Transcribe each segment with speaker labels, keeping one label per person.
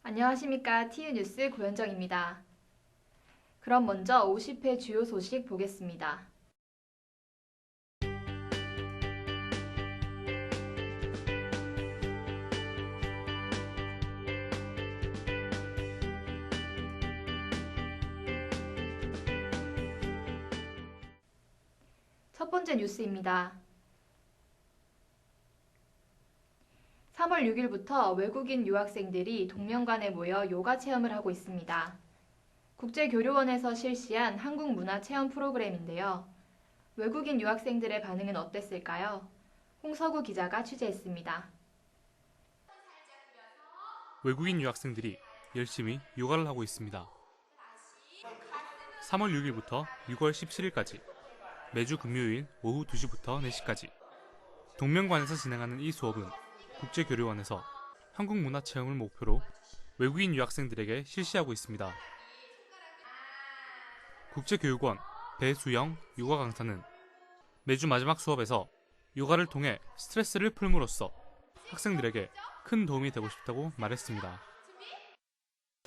Speaker 1: 안녕하십니까. TU뉴스 고현정입니다. 그럼 먼저 50회 주요 소식 보겠습니다. 첫 번째 뉴스입니다. 3월 6일부터 외국인 유학생들이 동명관에 모여 요가 체험을 하고 있습니다. 국제교류원에서 실시한 한국문화체험 프로그램인데요. 외국인 유학생들의 반응은 어땠을까요? 홍서구 기자가 취재했습니다.
Speaker 2: 외국인 유학생들이 열심히 요가를 하고 있습니다. 3월 6일부터 6월 17일까지 매주 금요일 오후 2시부터 4시까지 동명관에서 진행하는 이 수업은 국제교류원에서 한국문화체험을 목표로 외국인 유학생들에게 실시하고 있습니다. 국제교육원 배수영 요가 강사는 매주 마지막 수업에서 요가를 통해 스트레스를 풀므로써 학생들에게 큰 도움이 되고 싶다고 말했습니다.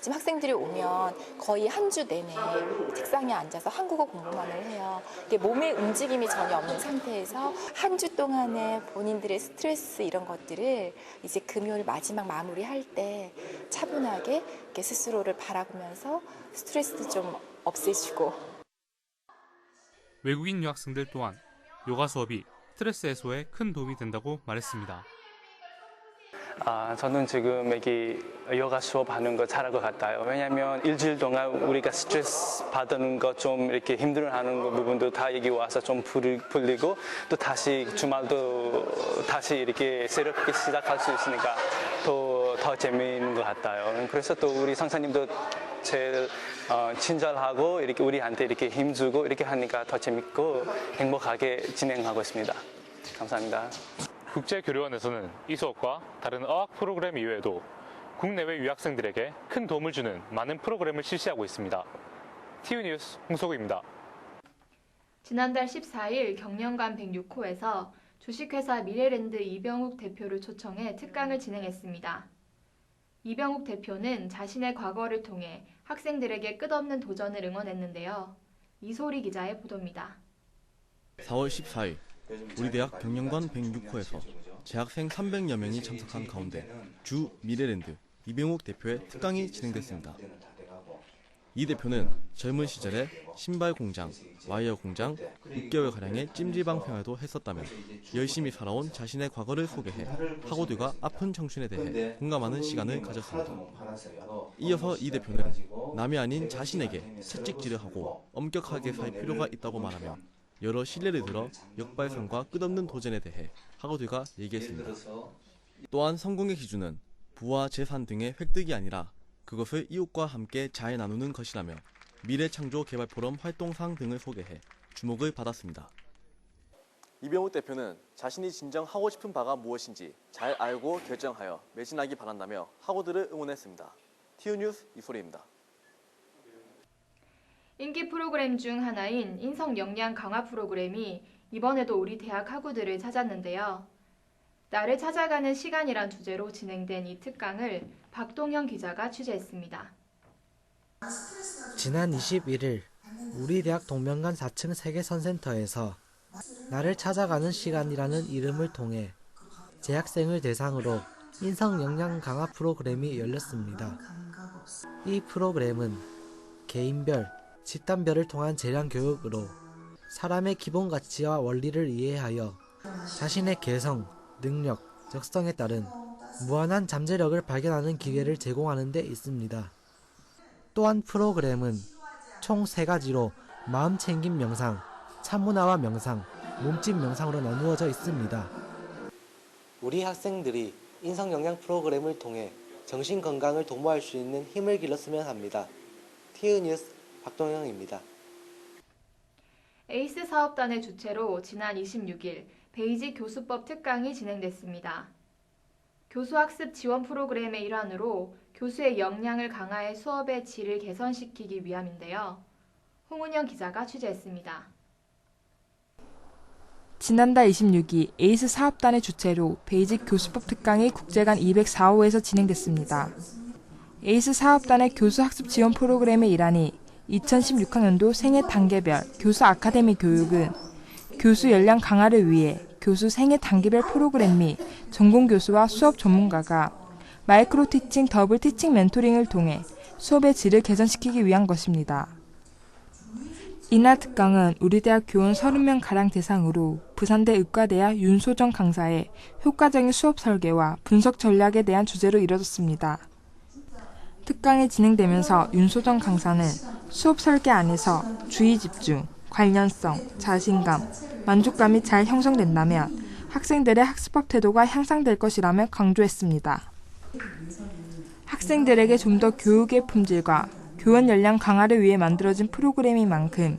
Speaker 3: 지금 학생들이 오면 거의 한 주 내내 책상에 앉아서 한국어 공부만을 해요. 몸의 움직임이 전혀 없는 상태에서 한 주 동안의 본인들의 스트레스 이런 것들을 이제 금요일 마지막 마무리할 때 차분하게 이렇게 스스로를 바라보면서 스트레스도 좀 없애주고.
Speaker 2: 외국인 유학생들 또한 요가 수업이 스트레스 해소에 큰 도움이 된다고 말했습니다.
Speaker 4: 저는 지금 여기 요가 수업하는 거 잘할 것 같아요. 왜냐하면 일주일 동안 우리가 스트레스 받는 거 좀 이렇게 힘들어하는 거 부분도 다 여기 와서 좀 풀리고 또 다시 주말도 다시 이렇게 새롭게 시작할 수 있으니까 더 재미있는 것 같아요. 그래서 또 우리 선생님도 제일 친절하고 이렇게 우리한테 이렇게 힘주고 이렇게 하니까 더 재밌고 행복하게 진행하고 있습니다. 감사합니다.
Speaker 5: 국제교류원에서는 이 수업과 다른 어학 프로그램 이외에도 국내외 유학생들에게 큰 도움을 주는 많은 프로그램을 실시하고 있습니다. TU뉴스 홍석우입니다.
Speaker 1: 지난달 14일 경영관 106호에서 주식회사 미래랜드 이병욱 대표를 초청해 특강을 진행했습니다. 이병욱 대표는 자신의 과거를 통해 학생들에게 끝없는 도전을 응원했는데요. 이소리 기자의 보도입니다.
Speaker 6: 4월 14일 우리 대학 경영관 106호에서 재학생 300여 명이 참석한 가운데 주 미래랜드 이병욱 대표의 특강이 진행됐습니다. 이 대표는 젊은 시절에 신발 공장, 와이어 공장, 6개월가량의 찜질방 생활도 했었다며 열심히 살아온 자신의 과거를 소개해 학우들과 아픈 청춘에 대해 공감하는 시간을 가졌습니다. 이어서 이 대표는 남이 아닌 자신에게 채찍질을 하고 엄격하게 살 필요가 있다고 말하며 여러 신뢰를 들어 역발상과 끝없는 도전에 대해 학우들과 얘기했습니다. 또한 성공의 기준은 부와 재산 등의 획득이 아니라 그것을 이웃과 함께 잘 나누는 것이라며 미래창조개발포럼 활동상 등을 소개해 주목을 받았습니다. 이병욱 대표는 자신이 진정 하고 싶은 바가 무엇인지 잘 알고 결정하여 매진하기 바란다며 학우들을 응원했습니다. TU뉴스 이소리입니다.
Speaker 1: 인기 프로그램 중 하나인 인성 역량 강화 프로그램이 이번에도 우리 대학 학우들을 찾았는데요. 나를 찾아가는 시간이란 주제로 진행된 이 특강을 박동현 기자가 취재했습니다.
Speaker 7: 지난 21일 우리 대학 동명관 4층 세계선센터에서 나를 찾아가는 시간이라는 이름을 통해 재학생을 대상으로 인성 역량 강화 프로그램이 열렸습니다. 이 프로그램은 개인별, 집단별을 통한 재량 교육으로 사람의 기본 가치와 원리를 이해하여 자신의 개성, 능력, 적성에 따른 무한한 잠재력을 발견하는 기회를 제공하는 데 있습니다. 또한 프로그램은 총 3가지로 마음챙김 명상, 차문화와 명상, 몸짓 명상으로 나누어져 있습니다.
Speaker 8: 우리 학생들이 인성영양 프로그램을 통해 정신건강을 도모할 수 있는 힘을 길렀으면 합니다. TU뉴스 박동영입니다.
Speaker 1: 에이스 사업단의 주최로 지난 26일 베이직 교수법 특강이 진행됐습니다. 교수학습 지원 프로그램의 일환으로 교수의 역량을 강화해 수업의 질을 개선시키기 위함인데요. 홍은영 기자가 취재했습니다.
Speaker 9: 지난달 26일 에이스 사업단의 주최로 베이직 교수법 특강이 국제관 204호에서 진행됐습니다. 에이스 사업단의 교수 학습 지원 프로그램의 일환이 2016학년도 생애 단계별 교수 아카데미 교육은 교수 역량 강화를 위해 교수 생애 단계별 프로그램 및 전공 교수와 수업 전문가가 마이크로 티칭 더블 티칭 멘토링을 통해 수업의 질을 개선시키기 위한 것입니다. 이날 특강은 우리 대학 교원 30명가량 대상으로 부산대 의과대학 윤소정 강사의 효과적인 수업 설계와 분석 전략에 대한 주제로 이뤄졌습니다. 특강이 진행되면서 윤소정 강사는 수업 설계 안에서 주의 집중, 관련성, 자신감, 만족감이 잘 형성된다면 학생들의 학습법 태도가 향상될 것이라며 강조했습니다. 학생들에게 좀 더 교육의 품질과 교원 역량 강화를 위해 만들어진 프로그램인 만큼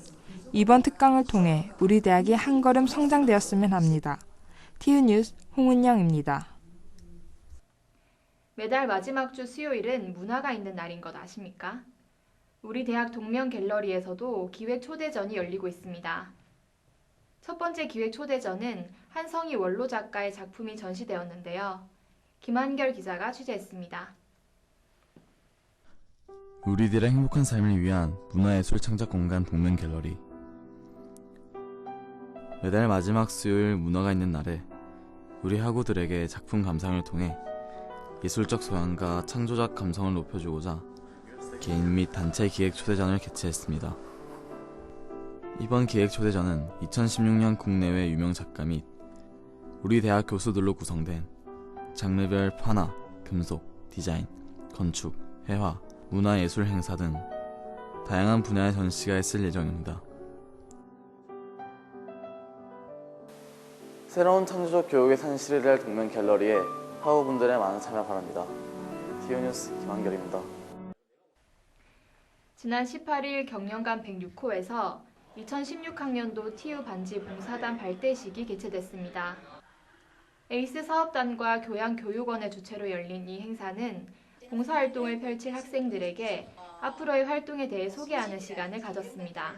Speaker 9: 이번 특강을 통해 우리 대학이 한 걸음 성장되었으면 합니다. TV뉴스 홍은영입니다.
Speaker 1: 매달 마지막 주 수요일은 문화가 있는 날인 것 아십니까? 우리 대학 동명 갤러리에서도 기획 초대전이 열리고 있습니다. 첫 번째 기획 초대전은 한성희 원로 작가의 작품이 전시되었는데요. 김한결 기자가 취재했습니다.
Speaker 6: 우리들의 행복한 삶을 위한 문화예술 창작 공간 동명 갤러리. 매달 마지막 수요일 문화가 있는 날에 우리 학우들에게 작품 감상을 통해 예술적 소양과 창조적 감성을 높여주고자 개인 및 단체 기획 초대전을 개최했습니다. 이번 기획 초대전은 2016년 국내외 유명 작가 및 우리 대학 교수들로 구성된 장르별 판화, 금속, 디자인, 건축, 회화, 문화예술 행사 등 다양한 분야의 전시가 있을 예정입니다. 새로운 창조적 교육의 산실을 할 동명 갤러리에 학우분들의 많은 참여 바랍니다. TV뉴스 김한결입니다.
Speaker 1: 지난 18일 경영관 106호에서 2016학년도 TU 반지 봉사단 발대식이 개최됐습니다. 에이스 사업단과 교양교육원의 주최로 열린 이 행사는 봉사활동을 펼칠 학생들에게 앞으로의 활동에 대해 소개하는 시간을 가졌습니다.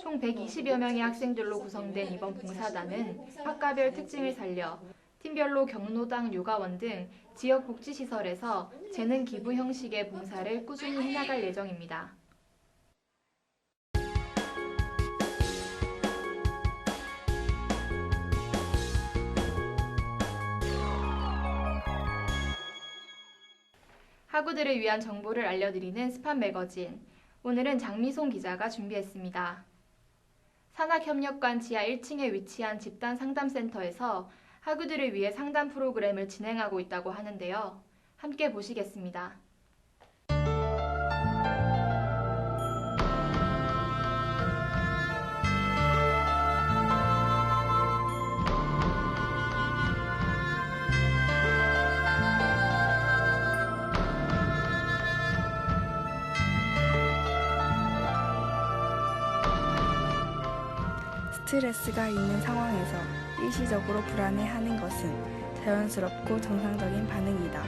Speaker 1: 총 120여 명의 학생들로 구성된 이번 봉사단은 학과별 특징을 살려 팀별로 경로당, 요가원 등 지역 복지시설에서 재능 기부 형식의 봉사를 꾸준히 해나갈 예정입니다. 학우들을 위한 정보를 알려드리는 스팟 매거진. 오늘은 장미송 기자가 준비했습니다. 산학협력관 지하 1층에 위치한 집단 상담센터에서 학우들을 위해 상담 프로그램을 진행하고 있다고 하는데요. 함께 보시겠습니다.
Speaker 10: 스트레스가 있는 상황에서 일시적으로 불안해하는 것은 자연스럽고 정상적인 반응이다.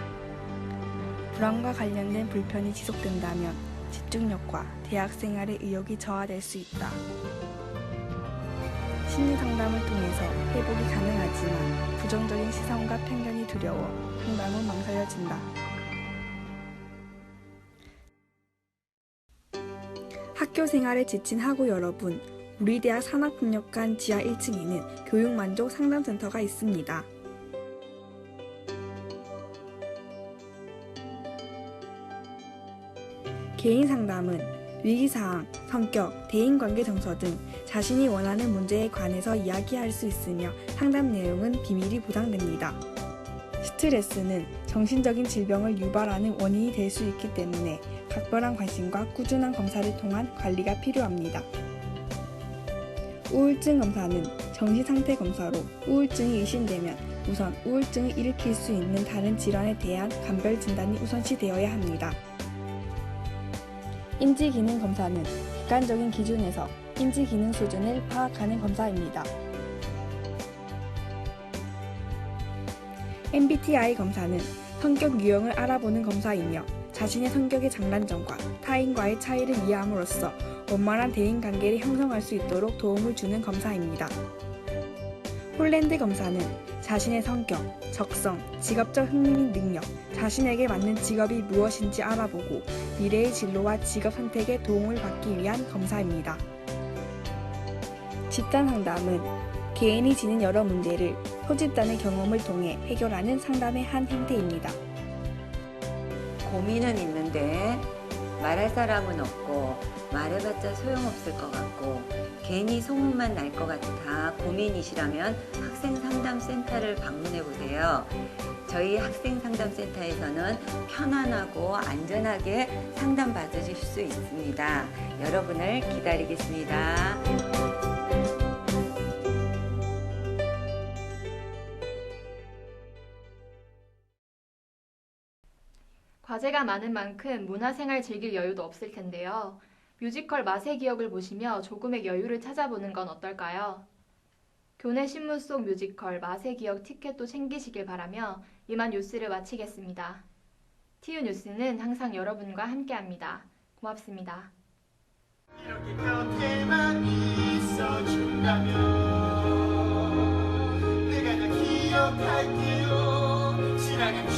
Speaker 10: 불안과 관련된 불편이 지속된다면 집중력과 대학 생활의 의욕이 저하될 수 있다. 심리 상담을 통해서 회복이 가능하지만 부정적인 시선과 편견이 두려워 상담은 망설여진다. 학교 생활에 지친 학우 여러분, 우리 대학 산학협력관 지하 1층에는 교육만족 상담센터가 있습니다. 개인 상담은 위기사항, 성격, 대인관계 정서 등 자신이 원하는 문제에 관해서 이야기할 수 있으며 상담 내용은 비밀이 보장됩니다. 스트레스는 정신적인 질병을 유발하는 원인이 될 수 있기 때문에 각별한 관심과 꾸준한 검사를 통한 관리가 필요합니다. 우울증 검사는 정신상태 검사로 우울증이 의심되면 우선 우울증을 일으킬 수 있는 다른 질환에 대한 감별 진단이 우선시되어야 합니다. 인지기능 검사는 객관적인 기준에서 인지기능 수준을 파악하는 검사입니다. MBTI 검사는 성격 유형을 알아보는 검사이며 자신의 성격의 장단점과 타인과의 차이를 이해함으로써 원만한 대인관계를 형성할 수 있도록 도움을 주는 검사입니다. 홀랜드 검사는 자신의 성격, 적성, 직업적 흥미 및 능력, 자신에게 맞는 직업이 무엇인지 알아보고 미래의 진로와 직업 선택에 도움을 받기 위한 검사입니다. 집단 상담은 개인이 지닌 여러 문제를 소집단의 경험을 통해 해결하는 상담의 한 형태입니다.
Speaker 11: 고민은 있는데 말할 사람은 없고 말해봤자 소용없을 것 같고 괜히 소문만 날 것 같아 고민이시라면 학생상담센터를 방문해 보세요. 저희 학생상담센터에서는 편안하고 안전하게 상담 받으실 수 있습니다. 여러분을 기다리겠습니다.
Speaker 1: 과제가 많은 만큼 문화생활 즐길 여유도 없을 텐데요. 뮤지컬 맛의 기억을 보시며 조금의 여유를 찾아보는 건 어떨까요? 교내 신문 속 뮤지컬 맛의 기억 티켓도 챙기시길 바라며 이만 뉴스를 마치겠습니다. TU 뉴스는 항상 여러분과 함께합니다. 고맙습니다.
Speaker 12: 이렇게 곁에만 있어준다면 내가 다 기억할게요. 지나간